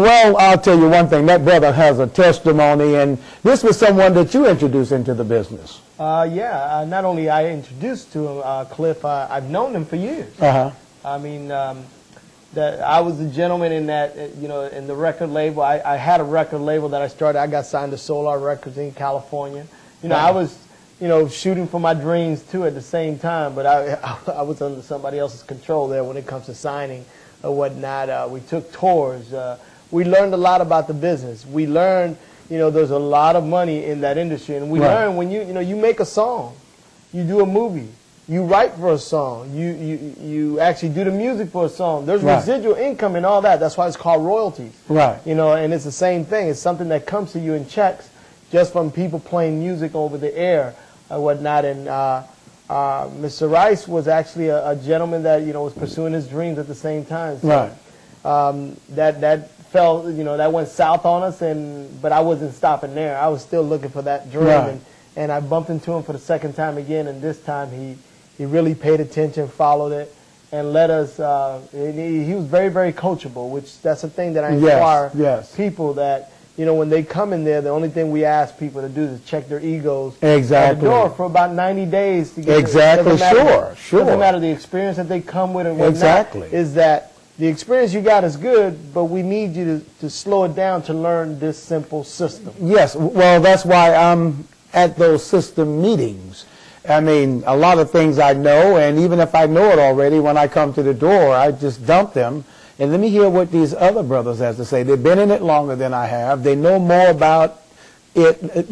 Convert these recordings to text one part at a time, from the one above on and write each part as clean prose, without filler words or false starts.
Well, I'll tell you one thing. That brother has a testimony, and this was someone that you introduced into the business. Yeah. Not only I introduced to him, Cliff, I've known him for years. I mean, that I was a gentleman in that, in the record label. I had a record label that I started. I got signed to Solar Records in California. I was, shooting for my dreams too at the same time, but I was under somebody else's control there when it comes to signing or whatnot. We took tours. We learned a lot about the business. We learned, there's a lot of money in that industry, and we learned when you make a song, you do a movie, you write for a song, you actually do the music for a song. There's residual income and all that. That's why it's called royalties. And it's the same thing. It's something that comes to you in checks just from people playing music over the air or whatnot. And Mr. Rice was actually a gentleman that was pursuing his dreams at the same time. So, that fell, that went south on us, but I wasn't stopping there. I was still looking for that dream, and I bumped into him for the second time again, and this time he really paid attention, followed it, and let us. He was very, very coachable, which that's a thing that I inspire people that. When they come in there, the only thing we ask people to do is check their egos at the door for about 90 days to get sure. Doesn't matter the experience that they come with and whatnot. Is that the experience you got is good, but we need you to slow it down to learn this simple system. Yes, well, that's why I'm at those system meetings. I mean, a lot of things I know, and even if I know it already, when I come to the door, I just dump them. And let me hear what these other brothers have to say. They've been in it longer than I have. They know more about it, than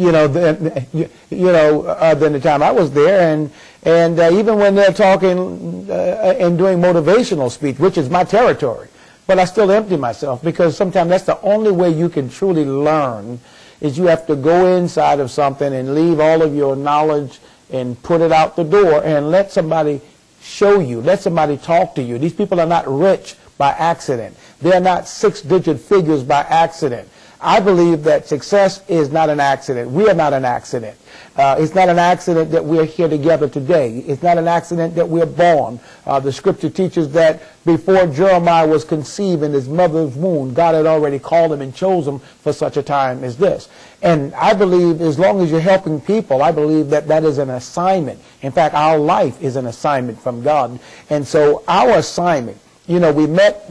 the time I was there. And even when they're talking and doing motivational speech, which is my territory, but I still empty myself, because sometimes that's the only way you can truly learn, is you have to go inside of something and leave all of your knowledge and put it out the door and let somebody show you, let somebody talk to you. These people are not rich by accident. They're not six-digit figures by accident. I believe that success is not an accident. We are not an accident. It's not an accident that we're here together today. It's not an accident that we're born. The scripture teaches that before Jeremiah was conceived in his mother's womb, God had already called him and chose him for such a time as this. And I believe as long as you're helping people, I believe that that is an assignment. In fact, our life is an assignment from God. And so our assignment, we met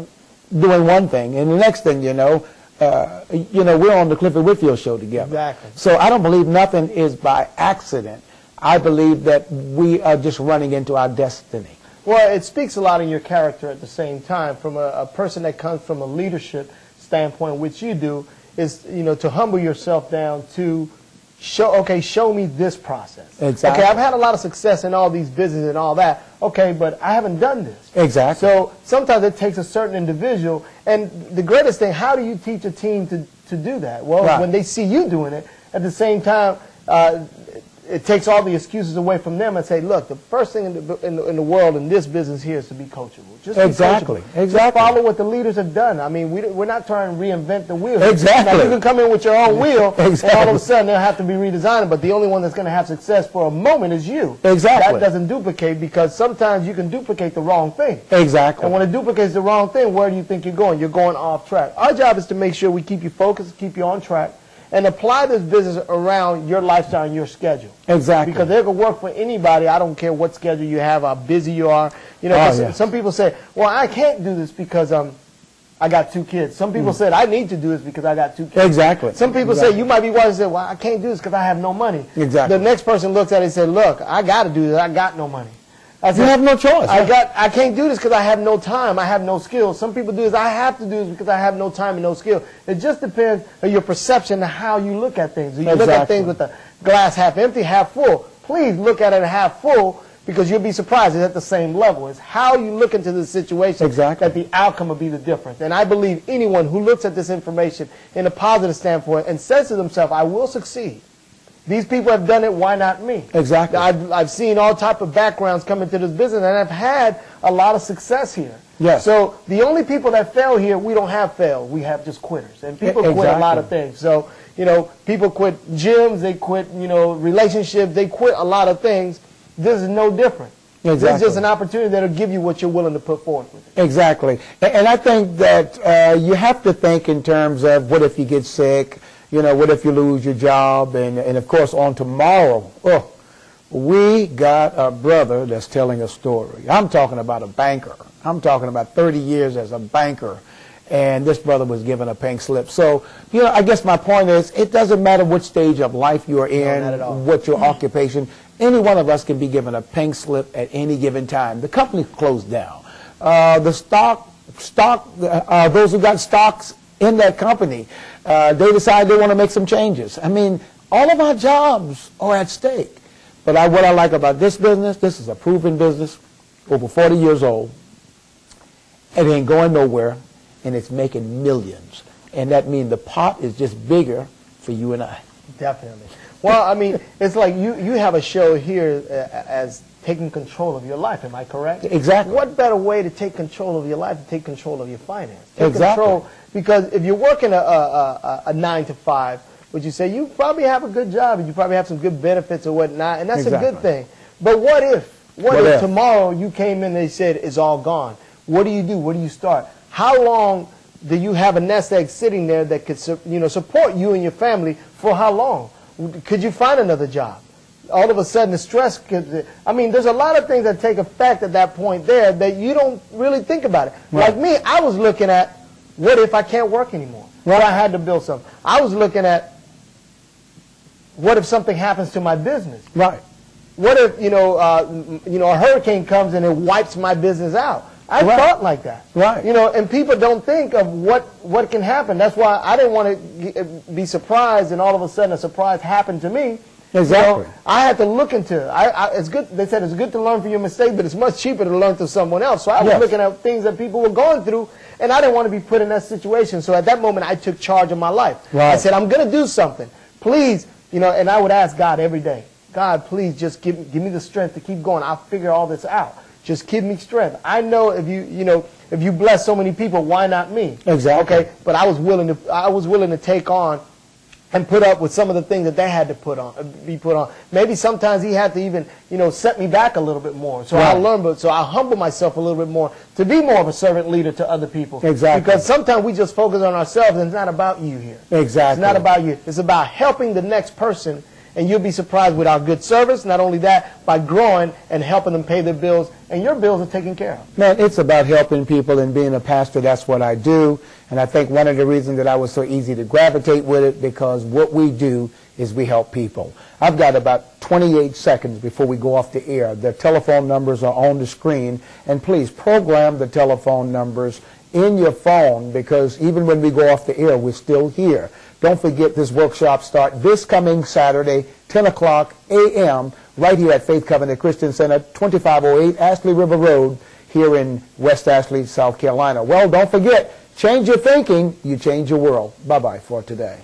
doing one thing, and the next thing, we're on the Clifford Whitfield show together. Exactly. So I don't believe nothing is by accident. I believe that we are just running into our destiny. Well, it speaks a lot in your character at the same time. From a person that comes from a leadership standpoint, which you do, is to humble yourself down to show me this process. Exactly. Okay, I've had a lot of success in all these businesses and all that. Okay, but I haven't done this. Exactly. So sometimes it takes a certain individual, and the greatest thing, how do you teach a team to do that? Well, when they see you doing it, at the same time, it takes all the excuses away from them and say, look, the first thing in the world in this business here is to be coachable. Just be coachable. Just follow what the leaders have done. I mean, we're not trying to reinvent the wheel. Exactly. Now, you can come in with your own wheel, and all of a sudden they'll have to be redesigned, but the only one that's going to have success for a moment is you. Exactly. That doesn't duplicate, because sometimes you can duplicate the wrong thing. Exactly. And when it duplicates the wrong thing, where do you think you're going? You're going off track. Our job is to make sure we keep you focused, keep you on track, and apply this business around your lifestyle and your schedule. Exactly. Because it can work for anybody. I don't care what schedule you have, how busy you are. Some people say, well, I can't do this because I got 2 kids. Some people said, I need to do this because I got 2 kids. Exactly. Some people say, you might be watching and say, well, I can't do this because I have no money. Exactly. The next person looks at it and says, look, I got to do this. I got no money. I said, you have no choice. I can't do this because I have no time. I have no skills. Some people do this. I have to do this because I have no time and no skill. It just depends on your perception of how you look at things. You look at things with the glass half empty, half full. Please look at it half full, because you'll be surprised it's at the same level. It's how you look into the situation that the outcome will be the difference. And I believe anyone who looks at this information in a positive standpoint and says to themselves, I will succeed. These people have done it, why not me? Exactly. I've seen all type of backgrounds come into this business, and I've had a lot of success here. Yes. So the only people that fail here, we don't have failed. We have just quitters. And people quit a lot of things. So, people quit gyms, they quit, relationships, they quit a lot of things. This is no different. Exactly. This is just an opportunity that will give you what you're willing to put forward with it. Exactly. And I think that you have to think in terms of what if you get sick, you know, what if you lose your job, and of course on tomorrow, we got a brother that's telling a story. I'm talking about a banker. I'm talking about 30 years as a banker. And this brother was given a pink slip. So, you know, I guess my point is, it doesn't matter which stage of life you're in, what your occupation, any one of us can be given a pink slip at any given time. The company closed down. Those who got stocks in that company, they decide they want to make some changes. I mean, all of our jobs are at stake. But what I like about this business, this is a proven business, over 40 years old. It ain't going nowhere. And it's making millions. And that means the pot is just bigger for you and I. Definitely. Well, I mean, it's like you have a show here as taking control of your life. Am I correct? Exactly. What better way to take control of your life, to take control of your finance? Take exactly. Control, because if you're working a 9 to 5, would you say you probably have a good job and you probably have some good benefits or whatnot, and that's a good thing. But what if tomorrow you came in and they said it's all gone? What do you do? Where do you start? How long do you have a nest egg sitting there that could, support you and your family for how long? Could you find another job? All of a sudden, the stress could, I mean, there's a lot of things that take effect at that point there that you don't really think about it. Right. Like me, I was looking at, what if I can't work anymore? Well, I had to build something. I was looking at, what if something happens to my business? Right. What if, a hurricane comes and it wipes my business out? I thought like that. Right. And people don't think of what can happen. That's why I didn't want to be surprised and all of a sudden a surprise happened to me. Exactly. I had to look into it. It's good. They said it's good to learn from your mistake, but it's much cheaper to learn through someone else. So I was looking at things that people were going through, and I didn't want to be put in that situation. So at that moment, I took charge of my life. Right. I said, I'm going to do something. Please, and I would ask God every day, God, please just give me the strength to keep going. I'll figure all this out. Just give me strength. I know if you bless so many people, why not me? Exactly. Okay, but I was willing to take on and put up with some of the things that they had to be put on. Maybe sometimes he had to even, set me back a little bit more. So I learned, so I humble myself a little bit more to be more of a servant leader to other people. Exactly. Because sometimes we just focus on ourselves, and it's not about you here. Exactly. It's not about you. It's about helping the next person. And you'll be surprised with our good service. Not only that, by growing and helping them pay their bills, and your bills are taken care of. Man, it's about helping people, and being a pastor, that's what I do. And I think one of the reasons that I was so easy to gravitate with it, because what we do is we help people. I've got about 28 seconds before we go off the air. The telephone numbers are on the screen, and please program the telephone numbers in your phone, because even when we go off the air, we're still here. Don't forget, this workshop starts this coming Saturday, 10 o'clock a.m., right here at Faith Covenant Christian Center, 2508 Ashley River Road, here in West Ashley, South Carolina. Well, don't forget, change your thinking, you change your world. Bye-bye for today.